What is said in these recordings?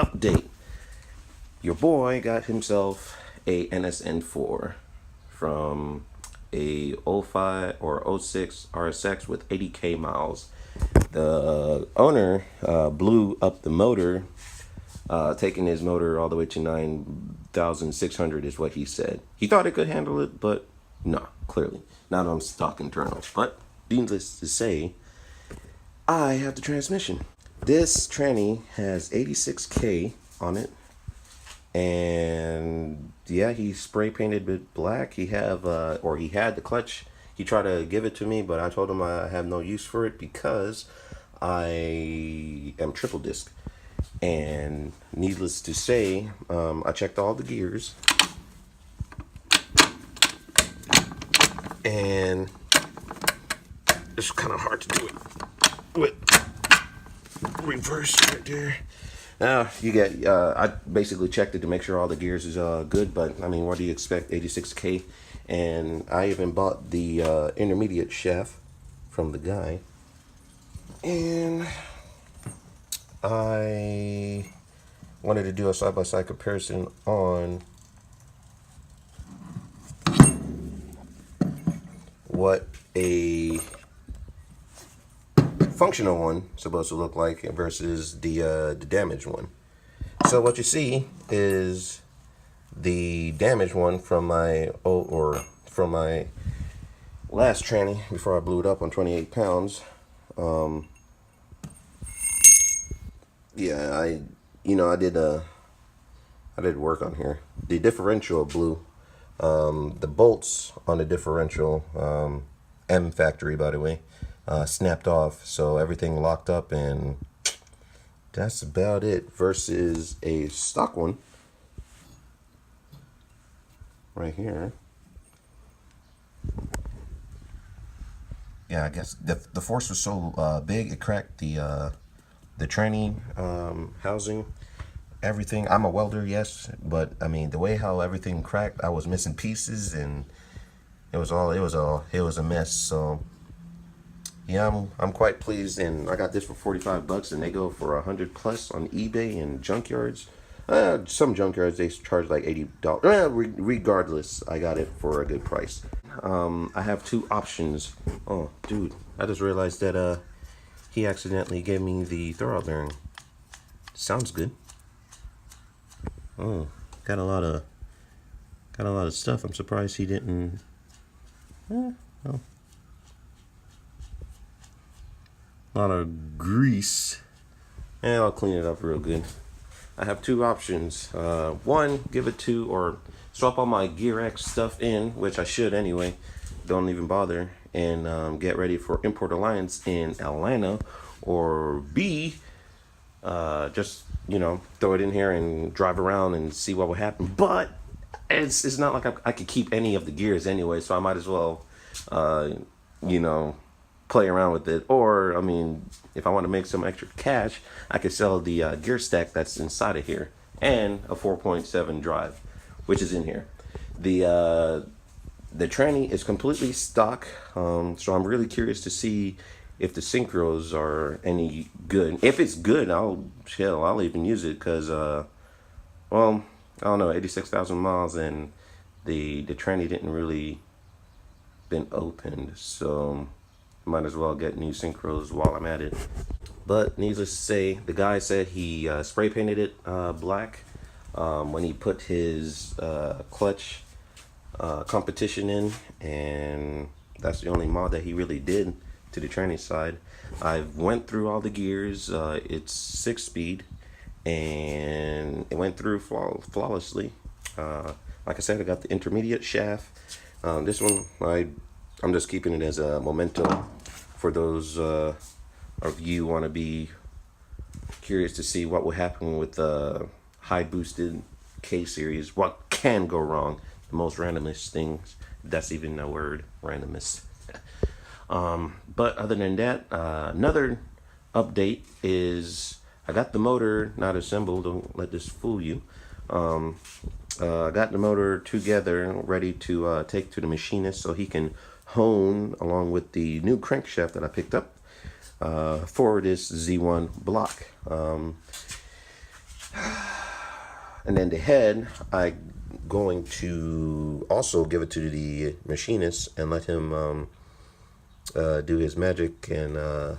update. Your boy got himself a NSN4 from a '05 or '06 RSX with 80k miles. The owner blew up the motor, taking his motor all the way to 9,600 is what he said. He thought it could handle it, but no, clearly not on stock internals. But needless to say, I have the transmission. This tranny has 86k on it, and yeah, he spray painted it black. He had the clutch. He tried to give it to me, but I told him I have no use for it because I am triple disc. And needless to say, I checked all the gears, and it's kind of hard to do it with reverse right there. Now you get I basically checked it to make sure all the gears is good, but I mean, what do you expect? 86k. And I even bought the intermediate shaft from the guy, and I wanted to do a side-by-side comparison on what a functional one supposed to look like versus the damaged one. So what you see is the damaged one from my last tranny before I blew it up on 28 pounds. Yeah, I did work on here. The differential blew. The bolts on the differential, M factory by the way, snapped off, so everything locked up, and that's about it. Versus a stock one right here. Yeah, I guess the force was so big it cracked the tranny housing, everything. I'm a welder, yes, but I mean the way how everything cracked, I was missing pieces, and it was a mess. So yeah, I'm quite pleased, and I got this for 45 bucks, and they go for 100 plus on eBay and junkyards. Some junkyards they charge like $80. Regardless, I got it for a good price. I have two options. Oh, dude, I just realized that he accidentally gave me the throwout bearing. Sounds good. Oh, got a lot of stuff. I'm surprised he didn't. Oh. A lot of grease. And I'll clean it up real good. I have two options. One, give it to or swap all my Gear X stuff in, which I should anyway. Don't even bother, and get ready for Import Alliance in Atlanta. Or B, just throw it in here and drive around and see what would happen. But it's not like I could keep any of the gears anyway, so I might as well play around with it. Or I mean, if I want to make some extra cash, I could sell the gear stack that's inside of here and a 4.7 drive, which is in here. The tranny is completely stock, so I'm really curious to see if the synchros are any good. If it's good, I'll even use it, because well, I don't know, 86,000 miles, and the tranny didn't really been opened, so might as well get new synchros while I'm at it. But needless to say, the guy said he spray painted it black when he put his clutch competition in, and that's the only mod that he really did to the tranny side. I went through all the gears. It's 6-speed, and it went through flawlessly. Like I said, I got the intermediate shaft. This one, I'm just keeping it as a memento for those of you want to be curious to see what will happen with the high boosted K series. What can go wrong? The most randomest things. That's even a word, randomest. But other than that, another update is I got the motor not assembled. Don't let this fool you. I got the motor together, ready to take to the machinist so he can hone along with the new crankshaft that I picked up for this Z1 block. And then the head, I going to also give it to the machinist and let him do his magic and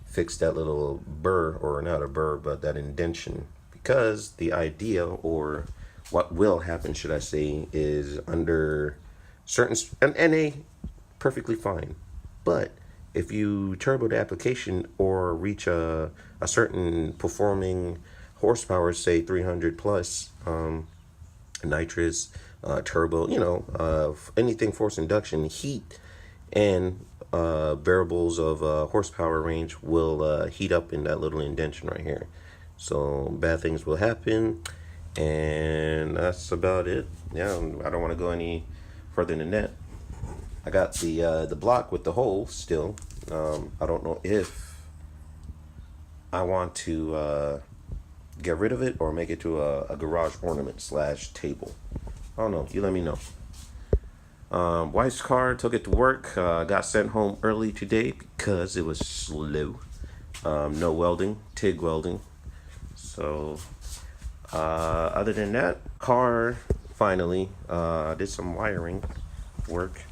fix that little burr, or not a burr, but that indention. Because the idea, or what will happen, should I say, is under certain an NA, perfectly fine. But if you turbo the application or reach a certain performing horsepower, say 300 plus, nitrous, turbo, anything force induction, heat, and variables of horsepower range will heat up in that little indentation right here. So bad things will happen, and that's about it. Yeah, I don't want to go any further than that. I got the block with the hole still. I don't know if I want to get rid of it or make it to a garage ornament slash table. I don't know. You let me know. Wife's car, took it to work. Got sent home early today because it was slow. No welding, TIG welding. So, other than that, car finally did some wiring work.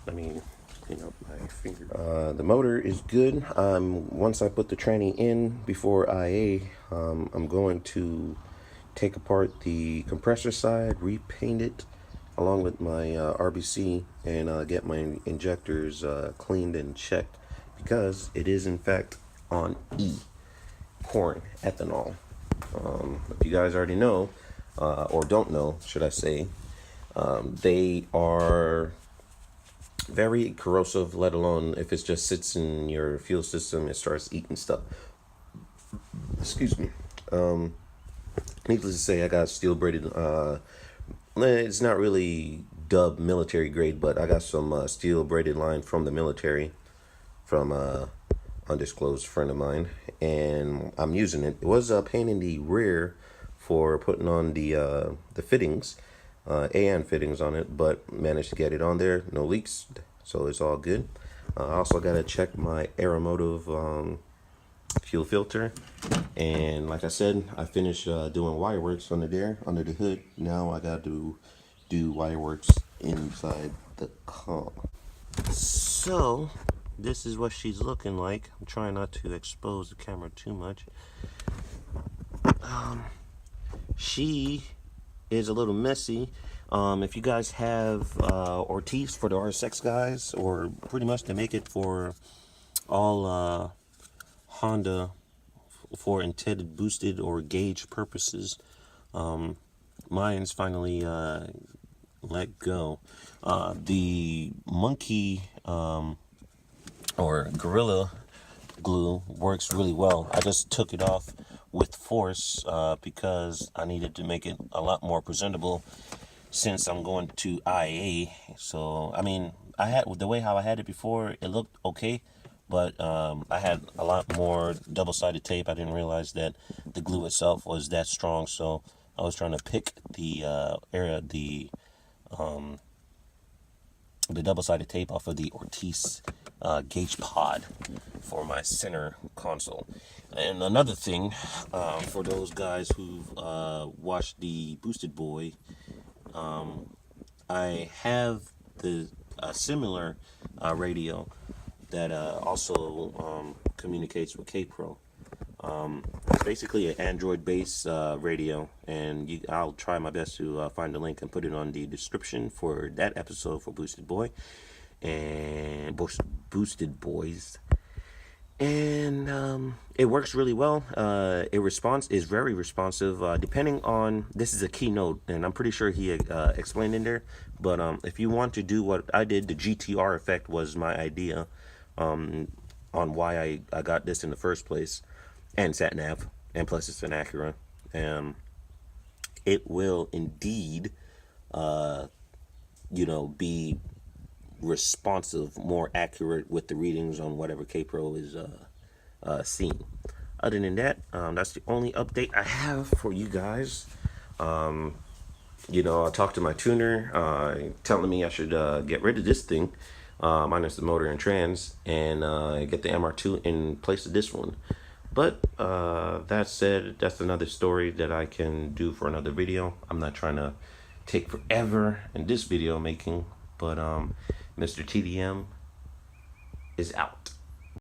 Let me clean up my finger. The motor is good. Once I put the tranny in before IA, I'm going to take apart the compressor side, repaint it along with my RBC, and get my injectors cleaned and checked, because it is in fact on E, corn ethanol. If you guys already know, or don't know, should I say, they are very corrosive, let alone if it just sits in your fuel system, it starts eating stuff. Excuse me. Needless to say, I got steel braided, it's not really dubbed military grade, but I got some steel braided line from the military, from undisclosed friend of mine, and I'm using it. It was a pain in the rear for putting on the fittings, AN fittings on it, but managed to get it on there, no leaks, so it's all good. I also got to check my Aeromotive fuel filter, and like I said, I finished doing wire works under there, under the hood. Now I got to do wire works inside the car. So this is what she's looking like. I'm trying not to expose the camera too much. She is a little messy. If you guys have Ortiz for the RSX guys, or pretty much to make it for all Honda for intended boosted or gauge purposes, mine's finally let go. The monkey or gorilla glue works really well. I just took it off with force because I needed to make it a lot more presentable since I'm going to IA. So I mean, I had the way how I had it before, it looked okay, but I had a lot more double-sided tape. I didn't realize that the glue itself was that strong, so I was trying to pick the double-sided tape off of the Ortiz gauge pod for my center console. And another thing, for those guys who've watched the Boosted Boy, I have the similar radio that also communicates with K-Pro. It's basically an Android-based radio, and I'll try my best to find the link and put it on the description for that episode for Boosted Boy and Boosted Boys. And it works really well. It is very responsive. Depending on, this is a keynote, and I'm pretty sure he explained in there. But if you want to do what I did, the GTR effect was my idea on why I got this in the first place, and sat nav, and plus it's an Acura. It will indeed, be responsive, more accurate with the readings on whatever K-Pro is seeing. Other than that, that's the only update I have for you guys. I talked to my tuner, telling me I should get rid of this thing, minus the motor and trans, and get the MR2 in place of this one. But that said, that's another story that I can do for another video. I'm not trying to take forever in this video making, but Mr. TDM is out.